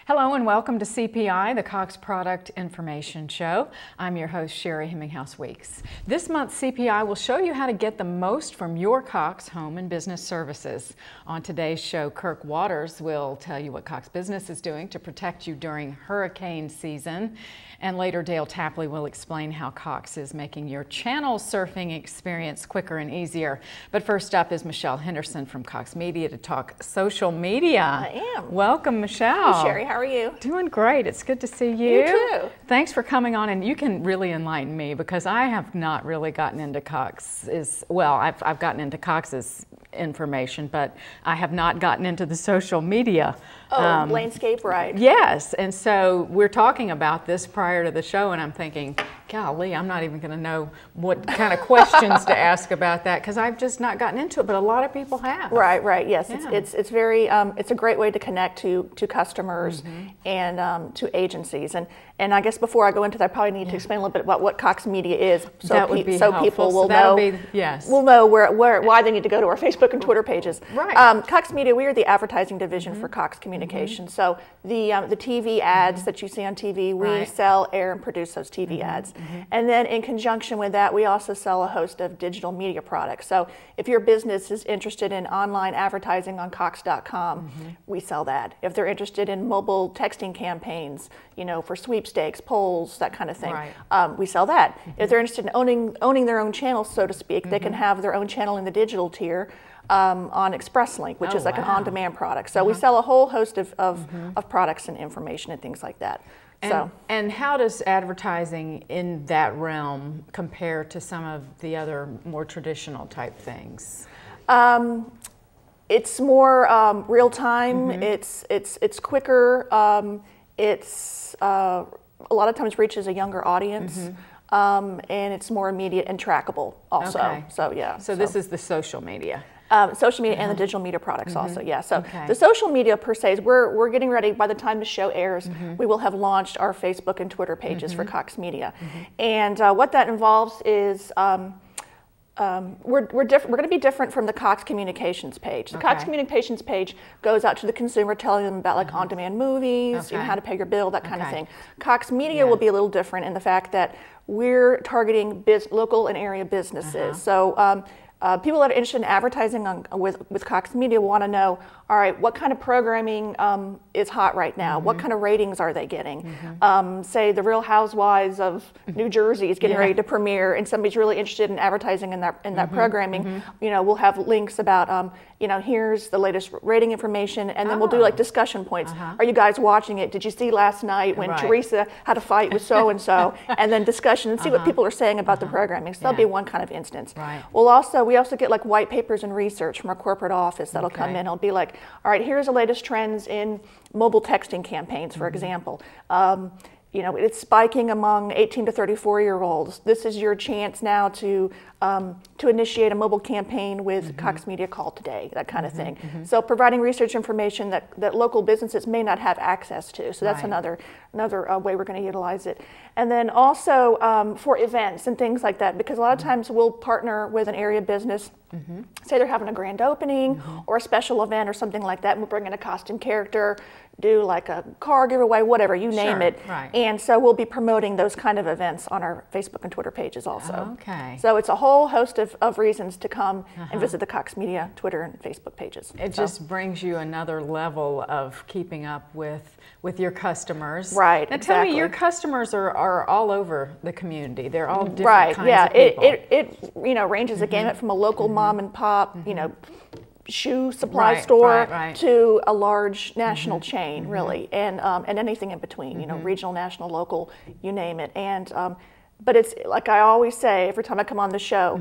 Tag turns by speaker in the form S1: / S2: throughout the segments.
S1: Hello and welcome to CPI, the Cox Product Information Show. I'm your host, Sherry Hemminghouse-Weeks. This month, CPI will show you how to get the most from your Cox home and business services. On today's show, Kirk Waters will tell you what Cox Business is doing to protect you during hurricane season. And later, Dale Tapley will explain how Cox is making your channel surfing experience quicker and easier. But first up is Michelle Henderson from Cox Media to talk social media.
S2: I am.
S1: Welcome, Michelle.
S2: Hey, Sherry, how are you?
S1: Doing great. It's good to see you.
S2: You too.
S1: Thanks for coming on, and you can really enlighten me because I have not really gotten into Cox's, well, I've gotten into Cox's information, but I have not gotten into the social media.
S2: Landscape, right.
S1: Yes, and so we're talking about this prior to the show, and I'm thinking, golly, I'm not even going to know what kind of questions to ask about that because I've just not gotten into it, but a lot of people have.
S2: Right, yes.
S1: Yeah.
S2: It's very, it's a great way to connect to customers and to agencies. And I guess before I go into that, I probably need to explain a little bit about what Cox Media is, so,
S1: that would be helpful.
S2: People will
S1: so that'll
S2: know.
S1: Be, yes.
S2: We'll know why they need to go to our Facebook and Twitter pages.
S1: Right.
S2: Cox Media, we are the advertising division for Cox Communications. So the TV ads that you see on TV, we sell, air, and produce those TV ads. And then in conjunction with that, we also sell a host of digital media products. So if your business is interested in online advertising on Cox.com, we sell that. If they're interested in mobile texting campaigns, you know, for sweepstakes, polls, that kind of thing, we sell that. If they're interested in owning their own channel, so to speak, they can have their own channel in the digital tier on ExpressLink, which is like an on-demand product. So we sell a whole host of products and information and things like that.
S1: And how does advertising in that realm compare to some of the other more traditional type things?
S2: It's more real time. It's quicker. It's a lot of times reaches a younger audience, and it's more immediate and trackable also.
S1: Okay.
S2: So yeah.
S1: So this is the social media.
S2: Social media and the digital media products also, yeah. So the social media per se is we're getting ready. By the time the show airs, we will have launched our Facebook and Twitter pages for Cox Media, and what that involves is we're going to be different from the Cox Communications page. The Cox Communications page goes out to the consumer, telling them about like on-demand movies, you know, how to pay your bill, that kind of thing. Cox Media will be a little different in the fact that we're targeting local and area businesses. So people that are interested in advertising with Cox Media want to know, all right, what kind of programming is hot right now? What kind of ratings are they getting? Say the Real Housewives of New Jersey is getting ready to premiere, and somebody's really interested in advertising in that programming. You know, we'll have links about, you know, here's the latest rating information, and then we'll do like discussion points. Are you guys watching it? Did you see last night when Teresa had a fight with so and so? And then discussion and see what people are saying about the programming. So that'll be one kind of instance. We also get like white papers and research from our corporate office that'll come in. It'll be like, all right, here's the latest trends in mobile texting campaigns, for example. You know, it's spiking among 18 to 34-year-olds. This is your chance now to initiate a mobile campaign with Cox Media Call Today, that kind of thing. So providing research information that local businesses may not have access to. So that's another way we're going to utilize it. And then also for events and things like that, because a lot of times we'll partner with an area business, say they're having a grand opening or a special event or something like that, and we'll bring in a costume character, do like a car giveaway, whatever, you name it. And so we'll be promoting those kind of events on our Facebook and Twitter pages also. So it's a whole host of reasons to come and visit the Cox Media Twitter and Facebook pages.
S1: It just brings you another level of keeping up with your customers.
S2: Right,
S1: Now tell me, your customers are all over the community. They're all different kinds of people.
S2: It you know, ranges a gamut from a local mom and pop, you know, shoe supply store to a large national chain, really, and anything in between, you know, regional, national, local, you name it. And but it's like I always say every time I come on the show,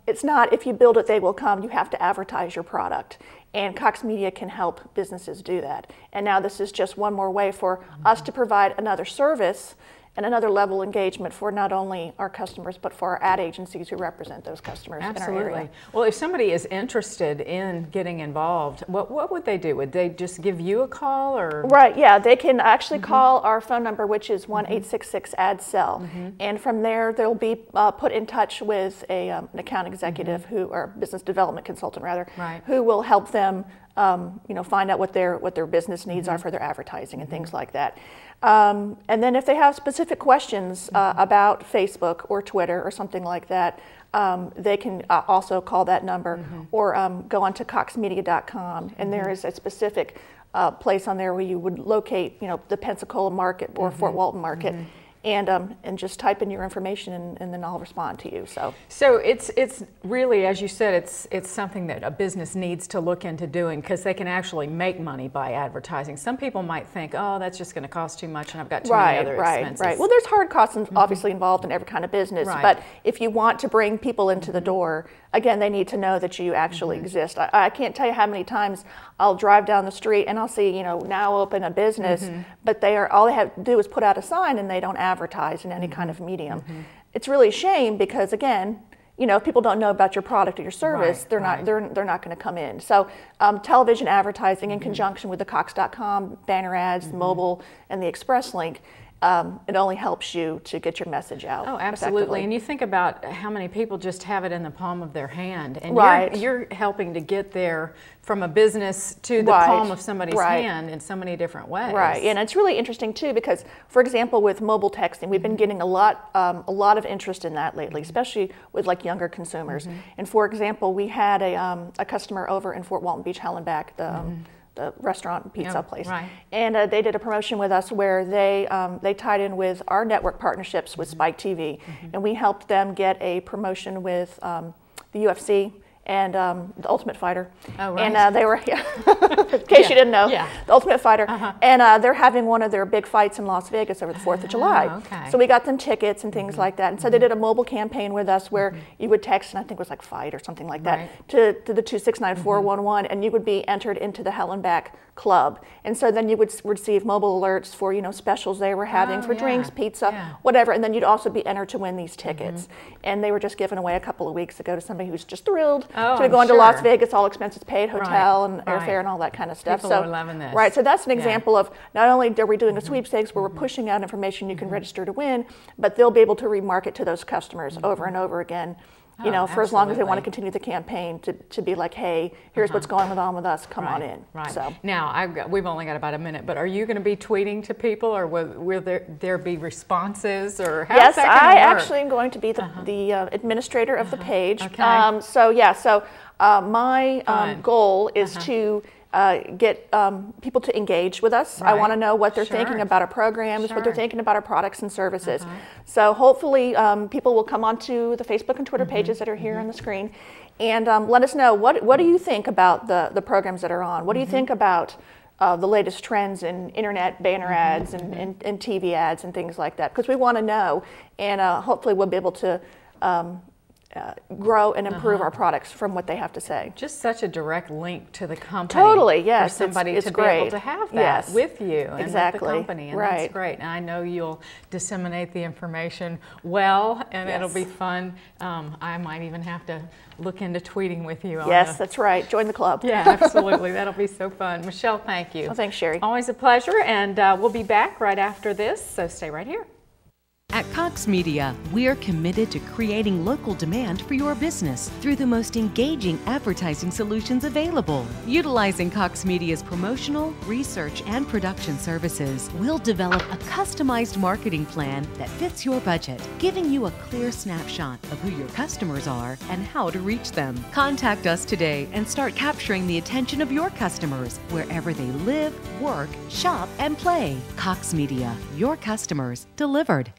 S2: it's not if you build it, they will come. You have to advertise your product. And Cox Media can help businesses do that. And now this is just one more way for us to provide another service and another level of engagement for not only our customers, but for our ad agencies who represent those customers in our area.
S1: Well, if somebody is interested in getting involved, what would they do? Would they just give you a call, or?
S2: Right, yeah, they can actually call our phone number, which is 1-866-AD-SELL. And from there, they'll be put in touch with an account executive who, or business development consultant rather, who will help them find out what their business needs are for their advertising and things like that. And then if they have specific questions about Facebook or Twitter or something like that, they can also call that number or go on to CoxMedia.com, and there is a specific place on there where you would locate, the Pensacola market or Fort Walton market. And just type in your information and then I'll respond to you.
S1: So it's really, as you said, it's something that a business needs to look into doing, because they can actually make money by advertising. Some people might think, oh, that's just going to cost too much and I've got too many other expenses. Right.
S2: Well, there's hard costs obviously involved in every kind of business, but if you want to bring people into the door, again, they need to know that you actually exist. I can't tell you how many times I'll drive down the street and I'll see, now open a business, but all they have to do is put out a sign and they don't advertise in any kind of medium. It's really a shame because, again, if people don't know about your product or your service, they're not going to come in. So television advertising in conjunction with the Cox.com banner ads, the mobile, and the Express link, it only helps you to get your message out.
S1: Oh, absolutely. And you think about how many people just have it in the palm of their hand, and you're helping to get there from a business to the palm of somebody's hand in so many different ways.
S2: Right, and it's really interesting too because, for example, with mobile texting, we've been getting a lot of interest in that lately, especially with like younger consumers. And for example, we had a customer over in Fort Walton Beach, Hallenbeck, the restaurant and pizza place, and they did a promotion with us where they tied in with our network partnerships with Spike TV, and we helped them get a promotion with the UFC and the Ultimate Fighter.
S1: Oh, right.
S2: And they were, in case you didn't know, the Ultimate Fighter. And they're having one of their big fights in Las Vegas over the 4th of July. So we got them tickets and things like that. And so they did a mobile campaign with us where you would text, and I think it was like fight or something like that, to the 269-411, and you would be entered into the Hallenbeck Club. And so then you would receive mobile alerts for, specials they were having for drinks, pizza, whatever. And then you'd also be entered to win these tickets. And they were just given away a couple of weeks ago to somebody who's just thrilled to be going to Las Vegas, all expenses paid, hotel and airfare and all that kind of stuff.
S1: People are loving this.
S2: Right, so that's an example of not only are we doing a sweepstakes where we're pushing out information you can register to win, but they'll be able to remarket to those customers over and over again. For as long as they want to continue the campaign to be like, hey, here's what's going on with us, come on in. So
S1: now, we've only got about a minute, but are you going to be tweeting to people, or will there be responses, or how's
S2: yes,
S1: that going to work?
S2: I actually am going to be the administrator of the page. My goal is to get people to engage with us. I want to know what they're thinking about our programs, what they're thinking about our products and services. So hopefully people will come onto the Facebook and Twitter pages that are here on the screen and let us know what do you think about the programs that are on? What do you think about the latest trends in internet banner ads and TV ads and things like that? Because we want to know, and hopefully we'll be able to grow and improve our products from what they have to say.
S1: Just such a direct link to the company.
S2: Totally, yes.
S1: For somebody to be able to have that with you and with the company. And that's great. And I know you'll disseminate the information well, and it'll be fun. I might even have to look into tweeting with you.
S2: Yes, that's right. Join the club.
S1: Yeah, absolutely. That'll be so fun. Michelle, thank you.
S2: Well, thanks, Sherry.
S1: Always a pleasure, and we'll be back right after this, so stay right here.
S3: At Cox Media, we are committed to creating local demand for your business through the most engaging advertising solutions available. Utilizing Cox Media's promotional, research, and production services, we'll develop a customized marketing plan that fits your budget, giving you a clear snapshot of who your customers are and how to reach them. Contact us today and start capturing the attention of your customers wherever they live, work, shop, and play. Cox Media, your customers delivered.